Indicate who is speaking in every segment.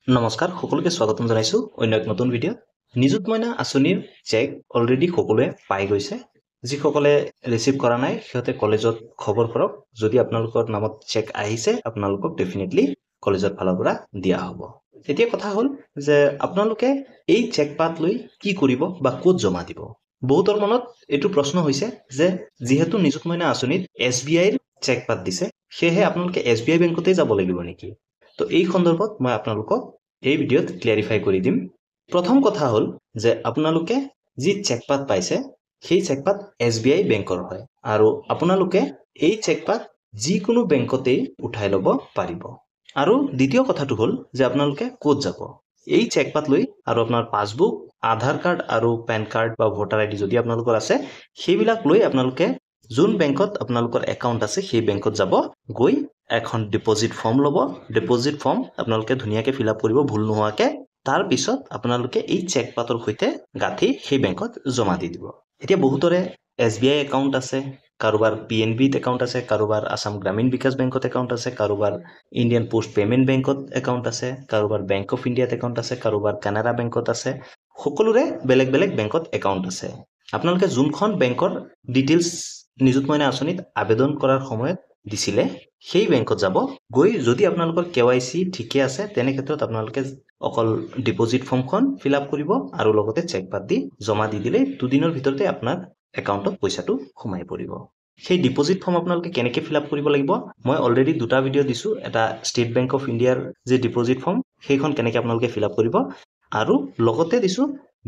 Speaker 1: নমস্কাৰ সকলোকে স্বাগতম জনাইছো অন্য এক নতুন ভিডিও নিযুত মইনা আঁচনিৰ চেক অলৰেডি সকলোৱে পাই গৈছে যিসকলে ৰিসিভ কৰা নাই সিহঁতে কলেজত খবৰ কৰক যদি আপোনালোকৰ নামত চেক আহিছে আপোনালোকক ডেফিনেটলি কলেজৰ ফালৰ পৰা দিয়া হ'ব এতিয়া কথা হ'ল যে আপোনালোকে এই চেক পাত লৈ কি কৰিব বা ক'ত জমা দিব বহুতৰ মনত এটো প্ৰশ্ন হৈছে যে যেহেতু নিযুত মইনা আঁচনিত SBI ৰ চেক পাত দিছে সেহে আপোনালোকে SBI বেংকতে যাব লাগিব নেকি তো এই সন্দৰ্ভত মই আপোনালোকক এই ভিডিঅ'ত ক্লিয়াৰিফাই কৰি দিম প্ৰথম কথা হ'ল যে আপোনালোকে যি চেকপাত পাইছে সেই চেকপাত SBI বেংকৰ হয় আৰু আপোনালোকে এই চেকপাত যিকোনো বেংকতে উঠাই ল'ব পাৰিব আৰু দ্বিতীয় কথাটো হ'ল যে আপোনালোকে ক'ত যাব এই চেকপাত লৈ আৰু আপোনাৰ পাছবুক আধাৰ কাৰ্ড আৰু পেন কাৰ্ড বা ভোটাৰ আইডি যদি আপোনালোকৰ আছে সেইবিলাক লৈ আপোনালোকে যোন বেংকত আপোনালোকৰ একাউণ্ট আছে সেই বেংকত যাব গৈ এখন ডিপোজিট ফৰ্ম ল'ব ডিপোজিট ফৰ্ম আপোনালোকে ধুনিয়াকে ফিল আপ কৰিব ভুল নোহোৱাকে তাৰ পিছত আপোনালোকে এই চেক পাতৰ সৈতে গাঠি সেই বেংকত জমা দি দিব এতিয়া বহুতৰে SBI একাউণ্ট আছে কাৰোবাৰ PNB ত একাউণ্ট আছে কাৰোবাৰ আসাম গ্ৰামীণ বিকাশ বেংকত একাউণ্ট আছে কাৰোবাৰ ইণ্ডিয়ান পোষ্ট পেমেন্ট বেংকত একাউণ্ট আছে কাৰোবাৰ বেংক অফ ইণ্ডিয়াত একাউণ্ট আছে কাৰোবাৰ কানাডা বেংকত আছে সকলোৰে বেলেগ বেলেগ বেংকত একাউণ্ট আছে আপোনালোকে যোনখন বেংকৰ ডিটেইলছ নিযুত মইনা আঁচনিত আবেদন কৰাৰ সময়ত দিছিলে সেই বেংকত যাব গৈ যদি আপোনালোকৰ KYC ঠিকে আছে তেনে ক্ষেত্ৰত আপোনালোকে অকল ডিপোজিট ফৰ্মখন ফিল আপ কৰিব আৰু লগতে চেক পাত দি জমা দি দিলে দুদিনৰ ভিতৰতে আপোনাৰ একাউণ্টত পইচাটো সোমাই পৰিব সেই ডিপোজিট ফৰ্ম আপোনালোকে কেনেকৈ ফিল আপ কৰিব লাগিব মই অলৰেডি দুটা ভিডিঅ' দিছো এটা ষ্টেট বেংক অফ ইণ্ডিয়াৰ যে ডিপোজিট ফৰ্ম সেইখন কেনেকৈ আপোনালোকে ফিল আপ কৰিব আৰু লগতে দিছো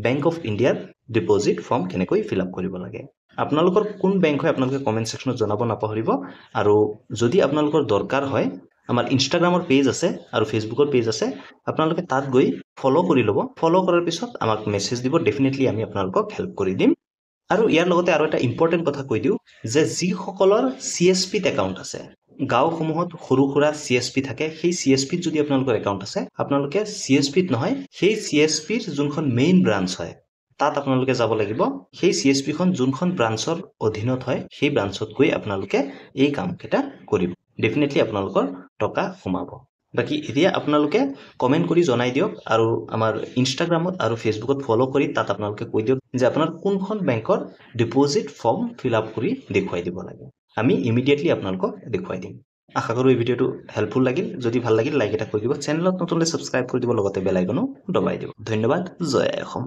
Speaker 1: বেংক অফ ইণ্ডিয়াৰ ডিপোজিট ফৰ্ম কেনেকৈ ফিল আপ কৰিব লাগে আপোনালোকৰ কোন বেংক হয় আপোনালোকে কমেন্ট সেকশনত জনাব নাপাহৰিব আৰু যদি আপোনালোকৰ দৰকাৰ হয় আমাৰ ইনষ্টাগ্ৰামৰ পেজ আছে আৰু ফেসবুকৰ পেজ আছে আপোনালোকে তাত গৈ ফলো কৰি ল'ব ফলো কৰাৰ পিছত আমাক মেছেজ দিব ডেফিনেটলি আমি আপোনালোকক হেল্প কৰি দিম আৰু ইয়াৰ লগতে আৰু এটা ইম্পৰ্টেন্ট কথা কৈ দিও যে যিসকলৰ CSP ত একাউণ্ট আছে গাঁওসমূহত সৰু সুৰা CSP থাকে সেই CSP ত যদি আপোনালোকৰ একাউণ্ট আছে আপোনালোকে CSP ত নহয় সেই CSP ৰ যোনখন মেইন ব্ৰাঞ্চ হয় তাত আপোনালোকে যাব লাগিব সেই CSP খন যোনখন ব্ৰাঞ্চৰ অধীনত হয় সেই ব্ৰাঞ্চত গৈ আপোনালোকে এই কামকেইটা কৰিব ডেফিনেটলি আপোনালোকৰ টকা সোমাব বাকি এতিয়া আপোনালোকে কমেন্ট কৰি জনাই দিয়ক আৰু আমাৰ ইনষ্টাগ্ৰামত আৰু ফেসবুকত ফলো কৰি তাত আপোনালোকে কৈ দিয়ক যে আপোনাৰ কোনখন বেংকৰ ডিপোজিট ফৰ্ম ফিল আপ কৰি দেখুৱাই দিব লাগে আমি ইমিডিয়েটলি আপোনালোকক দেখুৱাই দিম আশা কৰো এই ভিডিঅটো হেল্পফুল লাগিল যদি ভাল লাগিল লাইক এটা কৰি দিব চেনেলত নতুনলে সাবস্ক্ৰাইব কৰি দিব লগতে বেল আইকনো দবাই দিব ধন্যবাদ জয় অসম